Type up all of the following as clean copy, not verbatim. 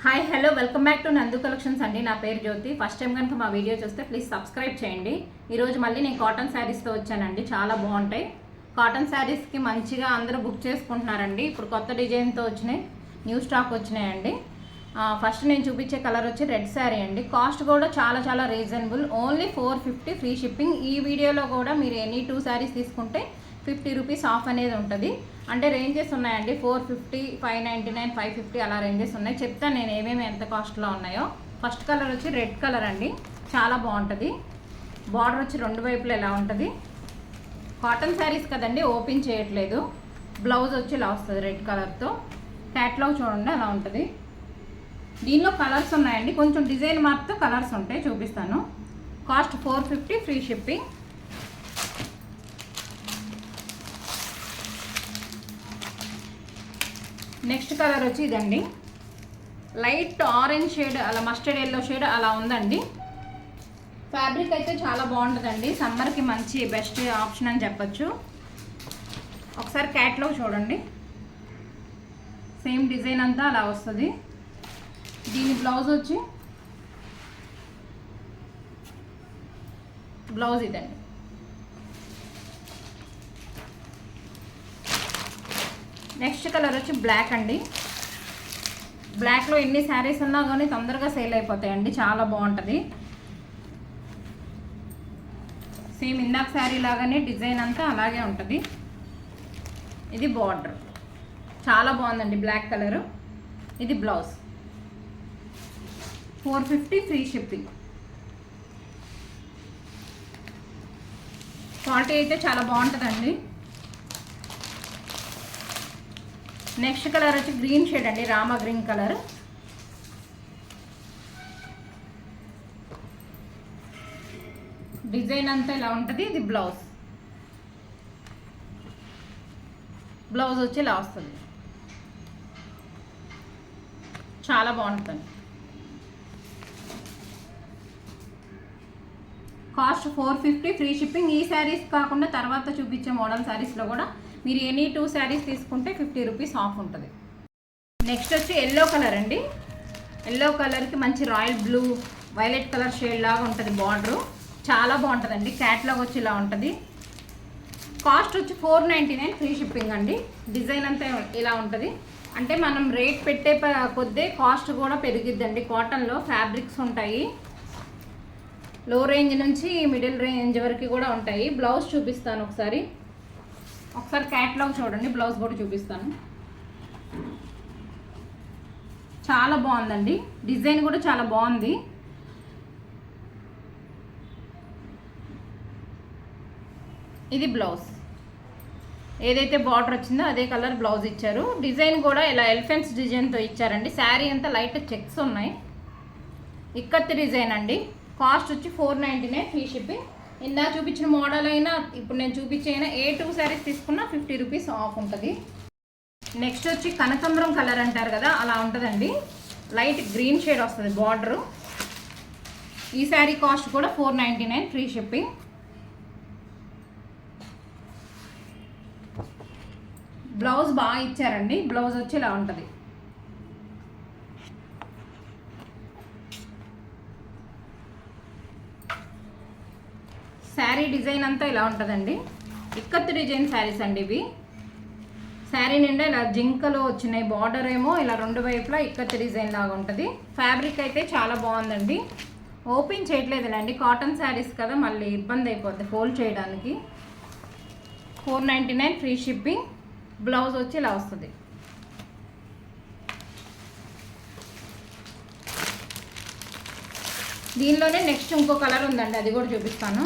Hi hello welcome back to నందు collections అండి. నా పేరు జ్యోతి. ఫస్ట్ టైం కనుక మా వీడియో చూస్తే ప్లీజ్ సబ్స్క్రైబ్ చేయండి. ఈరోజు మళ్ళీ నేను కాటన్ శారీస్తో వచ్చానండి. చాలా బాగుంటాయి కాటన్ శారీస్కి, మంచిగా అందరూ బుక్ చేసుకుంటున్నారండి. ఇప్పుడు కొత్త డిజైన్తో వచ్చినాయి, న్యూ స్టాక్ వచ్చినాయండి. ఫస్ట్ నేను చూపించే కలర్ వచ్చి రెడ్ శారీ అండి. కాస్ట్ కూడా చాలా రీజనబుల్, ఓన్లీ 450 ఫ్రీ షిప్పింగ్. ఈ వీడియోలో కూడా మీరు ఎనీ 2 శారీస్ తీసుకుంటే 50 రూపీస్ ఆఫ్ అనేది ఉంటుంది. అంటే రేంజెస్ ఉన్నాయండి, 450, 599, 550 అలా రేంజెస్ ఉన్నాయి. చెప్తాను నేను ఏమేమి ఎంత కాస్ట్లో ఉన్నాయో. ఫస్ట్ కలర్ వచ్చి రెడ్ కలర్ అండి, చాలా బాగుంటుంది. బార్డర్ వచ్చి రెండు వైపులు ఎలా ఉంటుంది. కాటన్ శారీస్ కదండి, ఓపెన్ చేయట్లేదు. బ్లౌజ్ వచ్చి ఇలా వస్తుంది రెడ్ కలర్తో. క్యాట్లాగ్ చూడండి అలా ఉంటుంది. దీనిలో కలర్స్ ఉన్నాయండి, కొంచెం డిజైన్ మార్పుతో కలర్స్ ఉంటాయి, చూపిస్తాను. Cost 450 free shipping. Next colour వచ్చి ఇదండి, లైట్ ఆరెంజ్ షేడ్, అలా మస్టర్డ్ ఎల్లో షేడ్ అలా ఉందండి. ఫ్యాబ్రిక్ అయితే చాలా బాగుంటుందండి, సమ్మర్కి మంచి బెస్ట్ ఆప్షన్ అని చెప్పచ్చు. ఒకసారి క్యాట్లాగ్ చూడండి, సేమ్ డిజైన్ అంతా అలా వస్తుంది. దీని బ్లౌజ్ వచ్చి బ్లౌజ్ ఇదండి. నెక్స్ట్ కలర్ వచ్చి బ్లాక్ అండి. బ్లాక్లో ఎన్ని శారీస్ ఉన్నా కానీ తొందరగా సేల్ అయిపోతాయండి, చాలా బాగుంటుంది. సేమ్ ఇందాక శారీ లాగానే డిజైన్ అంతా అలాగే ఉంటుంది. ఇది బార్డర్ చాలా బాగుందండి, బ్లాక్ కలరు. ఇది బ్లౌజ్. 450 free shipping. క్వాలిటీ అయితే చాలా బాగుంటుందండి. నెక్స్ట్ కలర్ వచ్చి గ్రీన్ షేడ్ అండి, రామా గ్రీన్ కలర్. డిజైన్ అంతా ఇలా ఉంటుంది. ఇది బ్లౌజ్. బ్లౌజ్ వచ్చి ఇలా వస్తుంది, చాలా బాగుంటుంది. Cost 450 free shipping. ఈ శారీస్ కాకుండా తర్వాత చూపించే మోడల్ శారీస్లో కూడా మీరు ఎనీ 2 శారీస్ తీసుకుంటే 50 రూపీస్ ఆఫ్ ఉంటుంది. నెక్స్ట్ వచ్చి ఎల్లో కలర్ అండి. ఎల్లో కలర్కి మంచి royal blue, violet colour shade లాగా ఉంటుంది బార్డరు, చాలా బాగుంటుందండి. క్యాట్లాగ్ వచ్చి ఇలా ఉంటుంది. కాస్ట్ వచ్చి 499 ఫ్రీ షిప్పింగ్ అండి. డిజైన్ అంతా ఇలా ఉంటుంది. అంటే మనం రేట్ పెట్టే కొద్దే కాస్ట్ కూడా పెరిగిద్దండి. కాటన్లో ఫ్యాబ్రిక్స్ ఉంటాయి, లో రేంజ్ నుంచి మిడిల్ రేంజ్ వరకు కూడా ఉంటాయి. బ్లౌజ్ చూపిస్తాను ఒకసారి క్యాట్లాగ్ చూడండి, బ్లౌజ్ కూడా చూపిస్తాను. చాలా బాగుందండి, డిజైన్ కూడా చాలా బాగుంది. ఇది బ్లౌజ్, ఏదైతే బార్డర్ వచ్చిందో అదే కలర్ బ్లౌజ్ ఇచ్చారు. డిజైన్ కూడా ఇలా ఎలిఫెంట్స్ డిజైన్తో ఇచ్చారండి. శారీ అంతా లైట్ చెక్స్ ఉన్నాయి, ఇక్కత్ డిజైన్ అండి. కాస్ట్ వచ్చి 499 ఫ్రీ షిప్పింగ్. ఇందా చూపించిన మోడల్ అయినా ఇప్పుడు నేను చూపించైనా ఏ 2 శారీస్ తీసుకున్నా 50 రూపీస్ ఆఫ్ ఉంటుంది. నెక్స్ట్ వచ్చి కనకాంబరం కలర్ అంటారు కదా, అలా ఉంటుందండి. లైట్ గ్రీన్ షేడ్ వస్తుంది బార్డరు. ఈ శారీ కాస్ట్ కూడా 499 ఫ్రీ షిప్పింగ్. బ్లౌజ్ బాగా ఇచ్చారండి. బ్లౌజ్ వచ్చి ఇలా ఉంటుంది. శారీ డిజైన్ అంతా ఇలా ఉంటుందండి. ఇక్కత్ డిజైన్ శారీస్ అండి ఇవి. శారీ నిండా ఇలా జింకలు వచ్చినాయి, బార్డర్ ఏమో ఇలా రెండు వైపులా ఇక్కత్ డిజైన్ లాగా ఉంటుంది. ఫ్యాబ్రిక్ అయితే చాలా బాగుందండి. ఓపెన్ చేయట్లేదులేండి, కాటన్ శారీస్ కదా, మళ్ళీ ఇబ్బంది అయిపోద్ది ఫోల్డ్ చేయడానికి. 499 ఫ్రీ షిప్పింగ్. బ్లౌజ్ వచ్చి ఇలా వస్తుంది. దీనిలోనే నెక్స్ట్ ఇంకో కలర్ ఉందండి, అది కూడా చూపిస్తాను.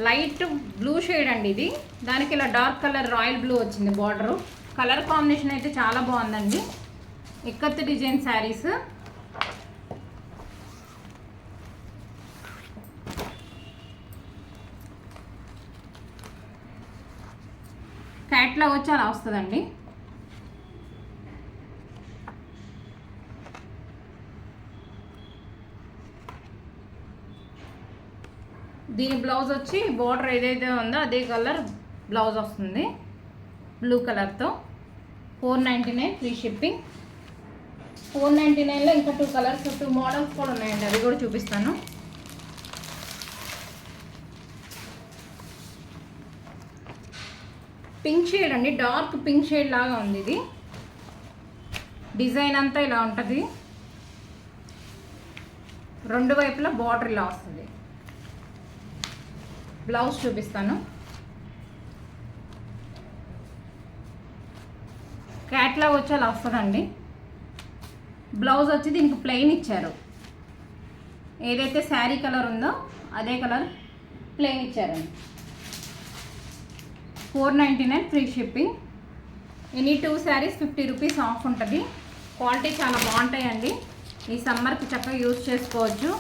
లైట్ బ్లూ షేడ్ అండి ఇది. దానికి ఇలా డార్క్ కలర్ రాయల్ బ్లూ వచ్చింది బార్డరు. కలర్ కాంబినేషన్ అయితే చాలా బాగుందండి. ఇక్కత్ డిజైన్ శారీస్. క్యాట్లాగ్ వచ్చి అలా వస్తుందండి. దీని బ్లౌజ్ వచ్చి బార్డర్ ఏదైతే ఉందో అదే కలర్ బ్లౌజ్ వస్తుంది, బ్లూ కలర్తో. 499 ఫ్రీ షిప్పింగ్. 499లో ఇంకా 2 కలర్స్ 2 మోడల్స్ కూడా ఉన్నాయండి, అవి కూడా చూపిస్తాను. పింక్ షేడ్ అండి, డార్క్ పింక్ షేడ్ లాగా ఉంది ఇది. డిజైన్ అంతా ఇలా ఉంటుంది, రెండు వైపులా బార్డర్ ఇలా వస్తుంది. బ్లౌజ్ చూపిస్తాను. క్యాట్లాగ్ వచ్చి అలా వస్తుందండి. బ్లౌజ్ వచ్చి దీనికి ప్లెయిన్ ఇచ్చారు, ఏదైతే శారీ కలర్ ఉందో అదే కలర్ ప్లెయిన్ ఇచ్చారండి. 499 free shipping. Any 2 saris 50 rupees of ఉంటుంది. క్వాలిటీ చాలా బాగుంటాయండి, ఈ సమ్మర్కి చక్కగా యూజ్ చేసుకోవచ్చు.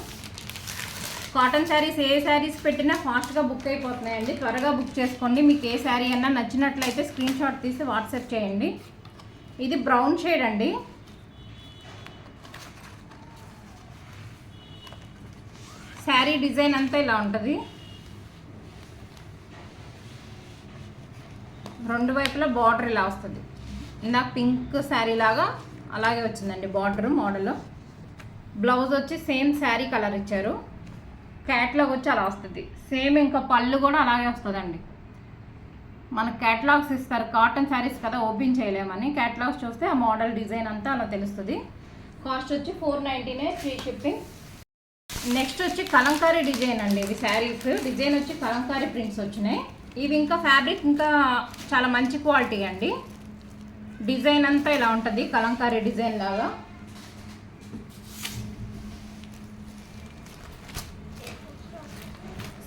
కాటన్ శారీస్ ఏ శారీస్ పెట్టినా ఫాస్ట్గా బుక్ అయిపోతున్నాయండి, త్వరగా బుక్ చేసుకోండి. మీకు ఏ శారీ అన్నా నచ్చినట్లయితే స్క్రీన్ షాట్ తీసి వాట్సాప్ చేయండి. ఇది బ్రౌన్ షేడ్ అండి, శారీ డిజైన్ అంతా ఇలా ఉంటుంది. రెండు వైపులా బార్డర్ ఇలా వస్తుంది. ఇందాక పింక్ శారీ లాగా అలాగే వచ్చిందండి బార్డర్ మోడల్. బ్లౌజ్ వచ్చి సేమ్ శారీ కలర్ ఇచ్చారు, క్యాట్లాగ్ వచ్చి అలా వస్తుంది. సేమ్ ఇంకా పళ్ళు కూడా అలాగే వస్తుందండి. మనకు క్యాట్లాగ్స్ ఇస్తారు, కాటన్ శారీస్ కదా ఓపెన్ చేయలేమని, క్యాట్లాగ్స్ చూస్తే ఆ మోడల్ డిజైన్ అంతా అలా తెలుస్తుంది. కాస్ట్ వచ్చి 499 ఫ్రీ షిప్పింగ్. నెక్స్ట్ వచ్చి కలంకారీ డిజైన్ అండి, ఇది శారీస్ డిజైన్ వచ్చి కలంకారీ ప్రింట్స్ వచ్చినాయి. ఇవి ఇంకా ఫ్యాబ్రిక్ ఇంకా చాలా మంచి క్వాలిటీ అండి. డిజైన్ అంతా ఇలా ఉంటుంది, కలంకారీ డిజైన్ లాగా.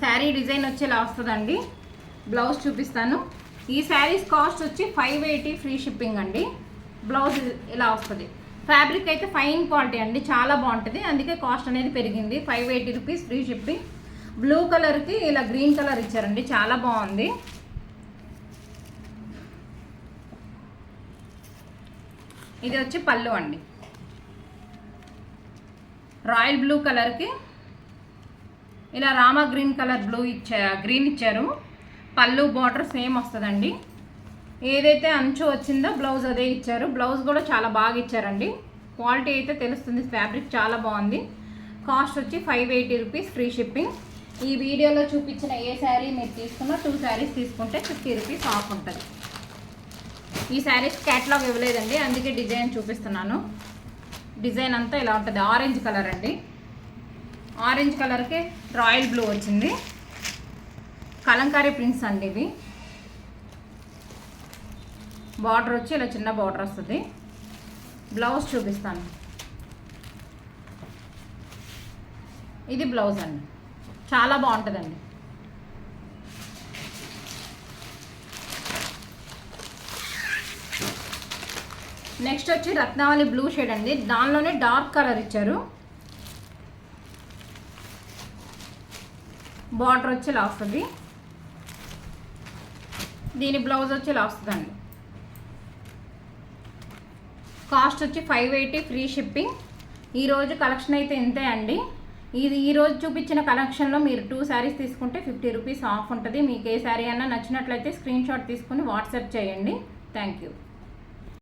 శారీ డిజైన్ వచ్చి ఇలా వస్తుందండి. బ్లౌజ్ చూపిస్తాను. ఈ శారీస్ కాస్ట్ వచ్చి 580 ఫ్రీ షిప్పింగ్ అండి. బ్లౌజ్ ఇలా వస్తుంది. ఫ్యాబ్రిక్ అయితే ఫైన్ క్వాలిటీ అండి, చాలా బాగుంటుంది, అందుకే కాస్ట్ అనేది పెరిగింది. 580 రూపీస్ ఫ్రీ షిప్పింగ్. బ్లూ కలర్కి ఇలా గ్రీన్ కలర్ ఇచ్చారండి, చాలా బాగుంది. ఇది వచ్చి పళ్ళు అండి, రాయల్ బ్లూ కలర్కి ఇలా రామా గ్రీన్ కలర్ గ్రీన్ ఇచ్చారు. పళ్ళు బార్డర్ సేమ్ వస్తుందండి, ఏదైతే అంచు వచ్చిందో బ్లౌజ్ అదే ఇచ్చారు. బ్లౌజ్ కూడా చాలా బాగా ఇచ్చారండి, క్వాలిటీ అయితే తెలుస్తుంది, ఫ్యాబ్రిక్ చాలా బాగుంది. కాస్ట్ వచ్చి 580 రూపీస్ ఫ్రీ షిప్పింగ్. ఈ వీడియోలో చూపించిన ఏ శారీ మీరు తీసుకున్నా 2 శారీస్ తీసుకుంటే 50 రూపీస్ ఆఫ్ ఉంటుంది. ఈ శారీస్ క్యాటలాగ్ ఇవ్వలేదండి, అందుకే డిజైన్ చూపిస్తున్నాను. డిజైన్ అంతా ఇలా ఉంటుంది. ఆరెంజ్ కలర్ అండి, ఆరెంజ్ కలర్కి రాయల్ బ్లూ వచ్చింది. కలంకారీ ప్రింట్స్ అండి ఇవి. బార్డర్ వచ్చి ఇలా చిన్న బార్డర్ వస్తుంది. బ్లౌజ్ చూపిస్తాను. ఇది బ్లౌజ్ అండి, చాలా బాగుంటుందండి. నెక్స్ట్ వచ్చి రత్నావళి బ్లూ షేడ్ అండి, దానిలోనే డార్క్ కలర్ ఇచ్చారు. బార్డర్ వచ్చి ఇలా వస్తుంది. దీని బ్లౌజ్ వచ్చి ఇలా వస్తుందండి. కాస్ట్ వచ్చి 580 ఫ్రీ షిప్పింగ్. ఈరోజు కలెక్షన్ అయితే ఇంతే అండి. ఇది ఈరోజు చూపించిన కలెక్షన్లో మీరు 2 శారీస్ తీసుకుంటే 50 రూపీస్ ఆఫ్ ఉంటుంది. మీకు ఏ శారీ అన్నా నచ్చినట్లయితే స్క్రీన్ షాట్ తీసుకుని వాట్సాప్ చేయండి. Thank you.